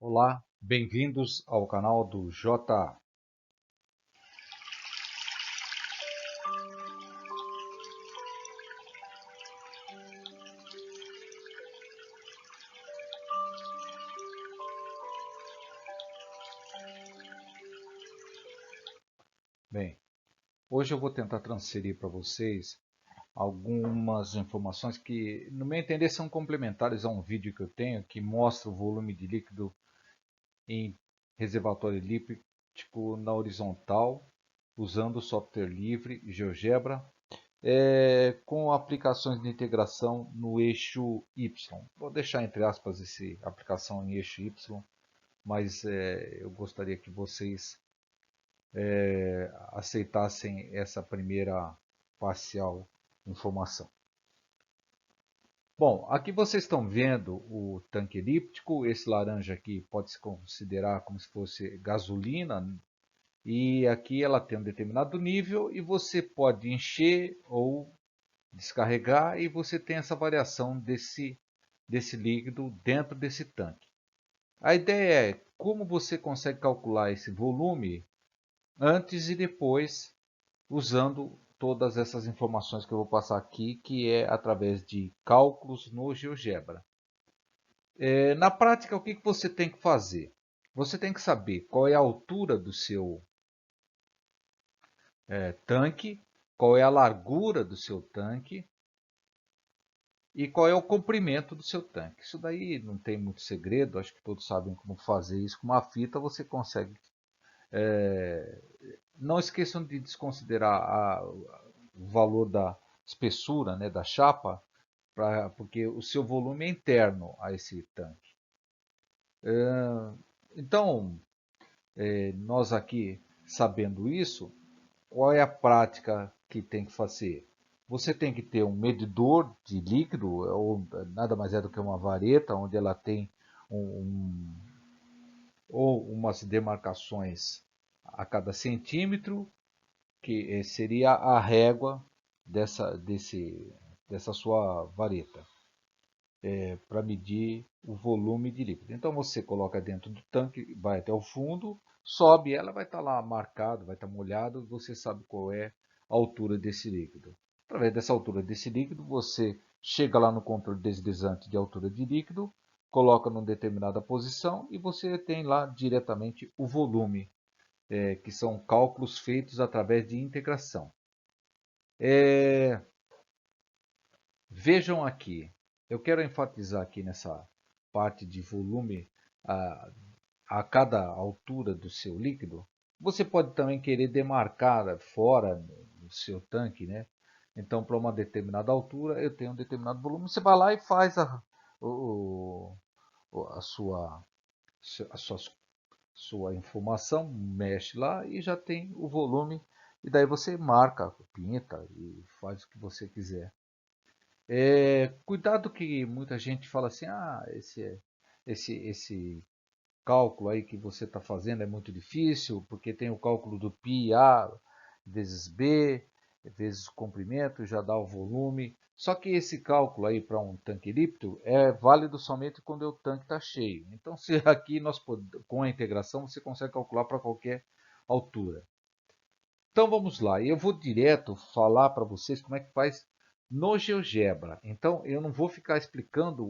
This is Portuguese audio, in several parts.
Olá, bem-vindos ao canal do J. Bem, hoje eu vou tentar transferir para vocês algumas informações que, no meu entender, são complementares a um vídeo que eu tenho que mostra o volume de líquido em reservatório elíptico na horizontal, usando o software livre GeoGebra, com aplicações de integração no eixo Y. Vou deixar entre aspas essa aplicação em eixo Y, mas eu gostaria que vocês aceitassem essa primeira parcial informação. Bom, aqui vocês estão vendo o tanque elíptico. Esse laranja aqui pode se considerar como se fosse gasolina, e aqui ela tem um determinado nível e você pode encher ou descarregar, e você tem essa variação desse líquido dentro desse tanque. A ideia é como você consegue calcular esse volume antes e depois, usando todas essas informações que eu vou passar aqui, que é através de cálculos no GeoGebra. Na prática, o que você tem que fazer? Você tem que saber qual é a altura do seu tanque, qual é a largura do seu tanque e qual é o comprimento do seu tanque. Isso daí não tem muito segredo, acho que todos sabem como fazer isso. Com uma fita você consegue. Não esqueçam de desconsiderar o valor da espessura, né, da chapa, porque o seu volume é interno a esse tanque. Então, nós aqui sabendo isso, qual é a prática que tem que fazer? Você tem que ter um medidor de líquido, ou nada mais é do que uma vareta, onde ela tem um, ou umas demarcações a cada centímetro, que seria a régua dessa sua vareta, para medir o volume de líquido. Então você coloca dentro do tanque, vai até o fundo, sobe, ela vai estar lá marcado, vai estar molhado, você sabe qual é a altura desse líquido. Através dessa altura desse líquido, você chega lá no controle deslizante de altura de líquido, coloca numa determinada posição e você tem lá diretamente o volume, que são cálculos feitos através de integração. Vejam aqui, eu quero enfatizar aqui nessa parte de volume a cada altura do seu líquido. Você pode também querer demarcar fora do seu tanque, né? Então, para uma determinada altura, eu tenho um determinado volume. Você vai lá e faz o, a a sua, sua informação, mexe lá e já tem o volume. E daí você marca, pinta e faz o que você quiser. Cuidado que muita gente fala assim, esse cálculo aí que você está fazendo é muito difícil, porque tem o cálculo do π, A vezes B, vezes o comprimento, já dá o volume. Só que esse cálculo aí para um tanque elíptico é válido somente quando o tanque está cheio. Então, se aqui com a integração você consegue calcular para qualquer altura. Então vamos lá, eu vou direto falar para vocês como é que faz no GeoGebra. Então eu não vou ficar explicando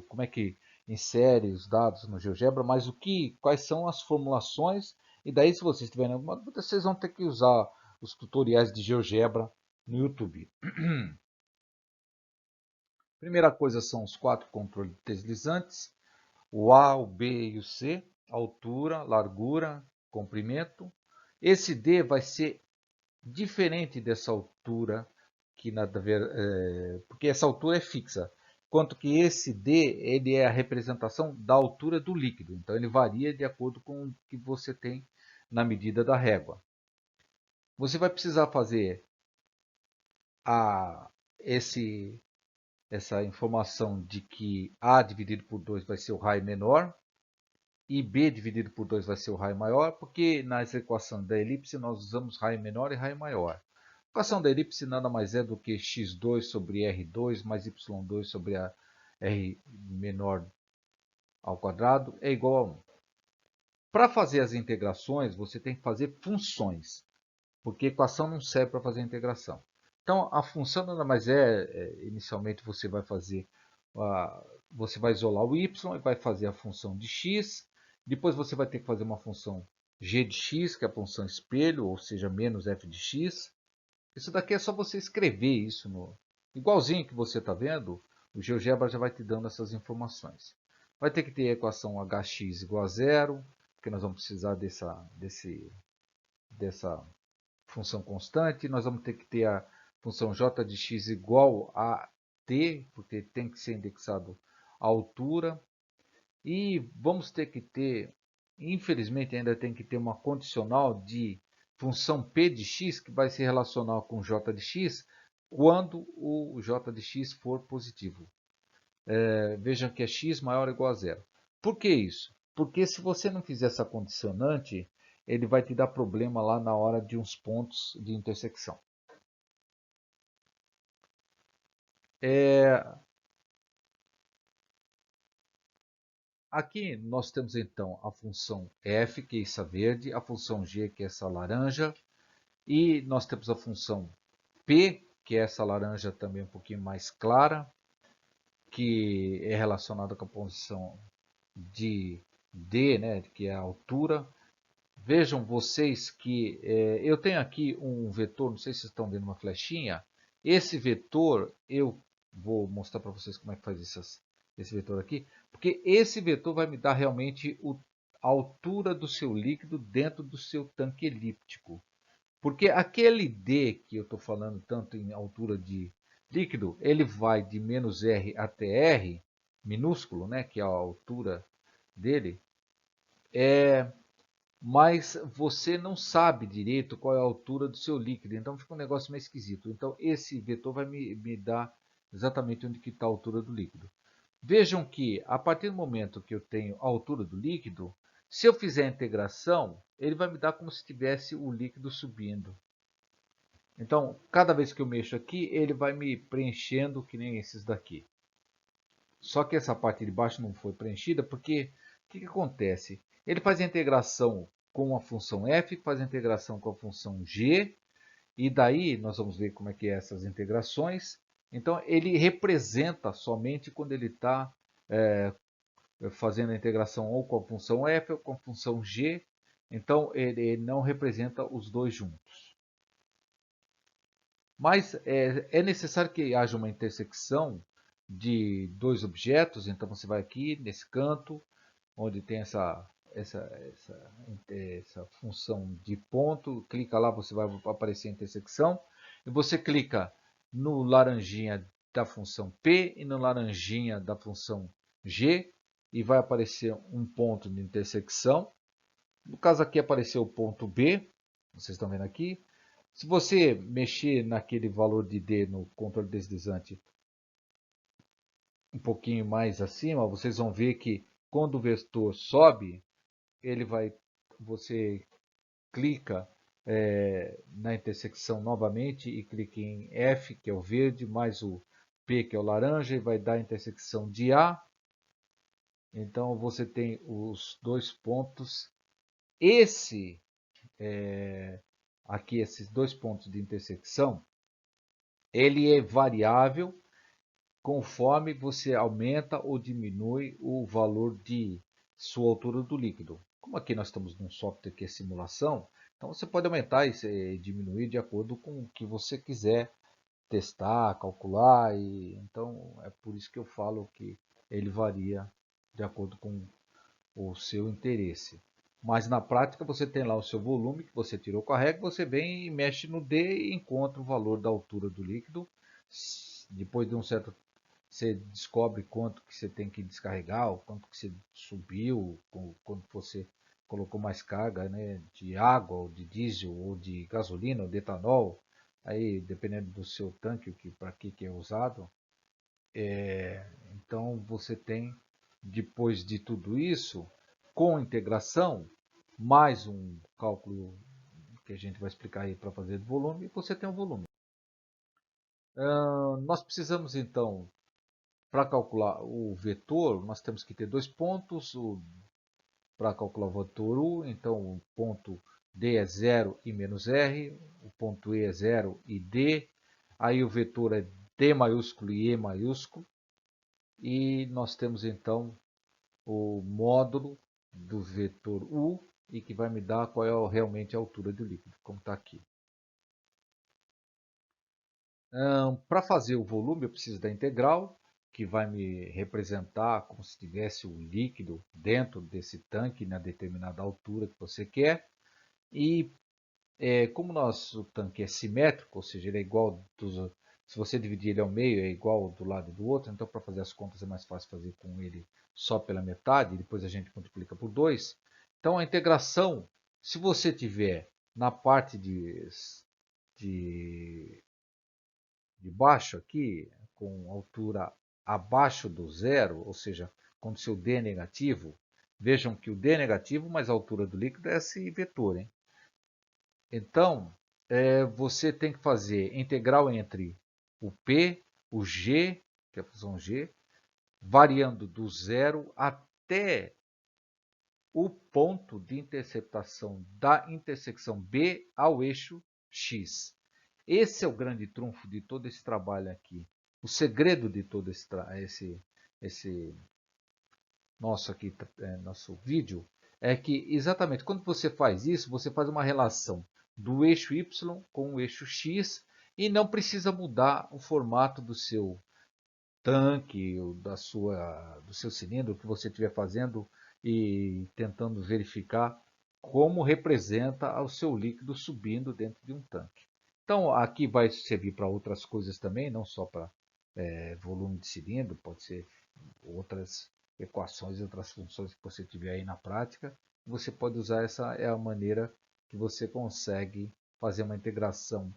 como é que insere os dados no GeoGebra, mas quais são as formulações. E daí, se vocês tiverem alguma dúvida, vocês vão ter que usar os tutoriais de GeoGebra no YouTube. Primeira coisa são os 4 controles deslizantes, o A, o B e o C, altura, largura, comprimento. Esse D vai ser diferente dessa altura, porque essa altura é fixa, quanto que esse D ele é a representação da altura do líquido, então ele varia de acordo com o que você tem na medida da régua. Você vai precisar fazer a, esse, essa informação de que A dividido por 2 vai ser o raio menor, e B dividido por 2 vai ser o raio maior, porque nas equações da elipse nós usamos raio menor e raio maior. A equação da elipse nada mais é do que x2 sobre r2 mais y2 sobre a r menor ao quadrado é igual a 1. Para fazer as integrações, você tem que fazer funções, porque equação não serve para fazer integração. Então, a função nada mais inicialmente você vai fazer, você vai isolar o y e vai fazer a função de x, depois você vai ter que fazer uma função g de x, que é a função espelho, ou seja, menos f de x. Isso daqui é só você escrever isso, igualzinho que você está vendo, o GeoGebra já vai te dando essas informações. Vai ter que ter a equação hx igual a zero, porque nós vamos precisar dessa função constante. Nós vamos ter que ter a função j de x igual a t, porque tem que ser indexado a altura. E vamos ter que ter, infelizmente ainda tem que ter uma condicional de função p de x, que vai se relacionar com j de x, quando o j de x for positivo. Vejam que é x maior ou igual a zero. Por que isso? Porque se você não fizer essa condicionante, ele vai te dar problema lá na hora de uns pontos de intersecção. Aqui nós temos então a função f, que é essa verde, a função g, que é essa laranja, e nós temos a função p, que é essa laranja também um pouquinho mais clara, que é relacionada com a posição de d, né, que é a altura. Vejam vocês que eu tenho aqui um vetor, não sei se vocês estão vendo uma flechinha. Esse vetor, eu vou mostrar para vocês como é que faz esse vetor aqui, porque esse vetor vai me dar realmente a altura do seu líquido dentro do seu tanque elíptico. Porque aquele D que eu estou falando tanto em altura de líquido, ele vai de menos R até R, minúsculo, né, que é a altura dele, mas você não sabe direito qual é a altura do seu líquido, então fica um negócio meio esquisito. Então esse vetor vai me dar exatamente onde está a altura do líquido. Vejam que a partir do momento que eu tenho a altura do líquido, se eu fizer a integração, ele vai me dar como se tivesse o líquido subindo. Então, cada vez que eu mexo aqui, ele vai me preenchendo que nem esses daqui. Só que essa parte de baixo não foi preenchida porque o que acontece? Ele faz a integração com a função f, faz a integração com a função g, e daí nós vamos ver como é que é essas integrações. Então ele representa somente quando ele está fazendo a integração ou com a função f ou com a função g. Então ele não representa os dois juntos. Mas é necessário que haja uma intersecção de dois objetos. Então você vai aqui nesse canto, onde tem essa função de ponto, clica lá, você vai aparecer a intersecção, e você clica no laranjinha da função P e no laranjinha da função G, e vai aparecer um ponto de intersecção. No caso aqui apareceu o ponto B, vocês estão vendo aqui. Se você mexer naquele valor de D no controle deslizante um pouquinho mais acima, vocês vão ver que quando o vetor sobe, você clica na intersecção novamente e clica em F, que é o verde, mais o P, que é o laranja, e vai dar a intersecção de A. Então você tem os dois pontos. Aqui, esses dois pontos de intersecção, ele é variável conforme você aumenta ou diminui o valor de sua altura do líquido. Como aqui nós estamos num software que é simulação, então você pode aumentar e diminuir de acordo com o que você quiser testar, calcular. Então é por isso que eu falo que ele varia de acordo com o seu interesse. Mas na prática você tem lá o seu volume que você tirou com a régua, você vem e mexe no D e encontra o valor da altura do líquido. Depois de um certo você descobre quanto que você tem que descarregar, o quanto que você subiu, quanto você colocou mais carga, né, de água, ou de diesel, ou de gasolina, ou de etanol, aí dependendo do seu tanque, para que é usado. Então você tem, depois de tudo isso, com integração, mais um cálculo que a gente vai explicar aí para fazer de volume, você tem o volume. Nós precisamos então Para calcular o vetor, nós temos que ter dois pontos. Para calcular o vetor U, então o ponto D é 0 e menos R, o ponto E é 0 e D, aí o vetor é D maiúsculo e E maiúsculo, e nós temos então o módulo do vetor U, e que vai me dar qual é realmente a altura do líquido, como está aqui. Para fazer o volume, eu preciso da integral, que vai me representar como se tivesse o líquido dentro desse tanque na determinada altura que você quer. E como nosso tanque é simétrico, ou seja, ele é igual se você dividir ele ao meio, é igual do lado do outro, então para fazer as contas é mais fácil fazer com ele só pela metade, depois a gente multiplica por 2. Então a integração, se você tiver na parte de baixo aqui, com altura abaixo do zero, ou seja, com seu D negativo, vejam que o D é negativo, mas a altura do líquido é esse vetor, hein? Então, você tem que fazer integral entre o P, o G, que é a função G, variando do zero até o ponto de interceptação da intersecção B ao eixo X. Esse é o grande trunfo de todo esse trabalho aqui. O segredo de todo esse nosso vídeo é que exatamente quando você faz isso, você faz uma relação do eixo Y com o eixo X e não precisa mudar o formato do seu tanque, do seu cilindro, o que você estiver fazendo e tentando verificar como representa o seu líquido subindo dentro de um tanque. Então aqui vai servir para outras coisas também, não só para volume de cilindro, pode ser outras equações e outras funções que você tiver aí na prática. Você pode usar, essa é a maneira que você consegue fazer uma integração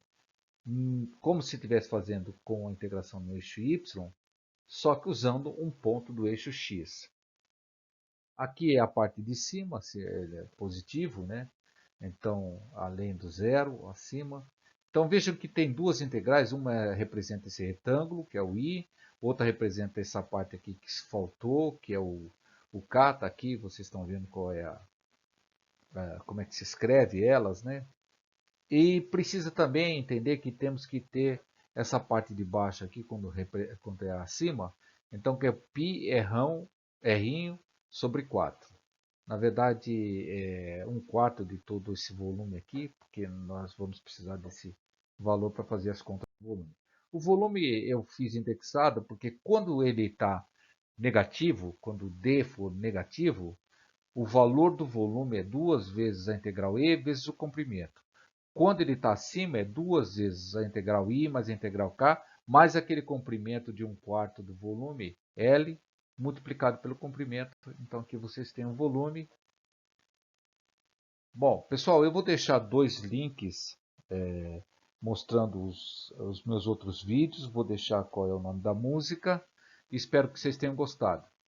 como se estivesse fazendo com a integração no eixo Y, só que usando um ponto do eixo X. Aqui é a parte de cima, se ele é positivo, né? Então, além do zero, acima. Então, vejam que tem duas integrais, uma representa esse retângulo, que é o I, outra representa essa parte aqui que faltou, que é o K, está aqui, vocês estão vendo qual é como é que se escreve elas, né? E precisa também entender que temos que ter essa parte de baixo aqui, quando é acima, então que é π R'inho sobre 4. Na verdade, é 1/4 de todo esse volume aqui, porque nós vamos precisar desse valor para fazer as contas do volume. O volume eu fiz indexado porque quando ele está negativo, quando D for negativo, o valor do volume é 2 vezes a integral E vezes o comprimento. Quando ele está acima, é 2 vezes a integral I mais a integral K, mais aquele comprimento de 1/4 do volume, L, multiplicado pelo comprimento. Então aqui vocês têm um volume. Bom, pessoal, eu vou deixar dois links mostrando os meus outros vídeos. Vou deixar qual é o nome da música. Espero que vocês tenham gostado.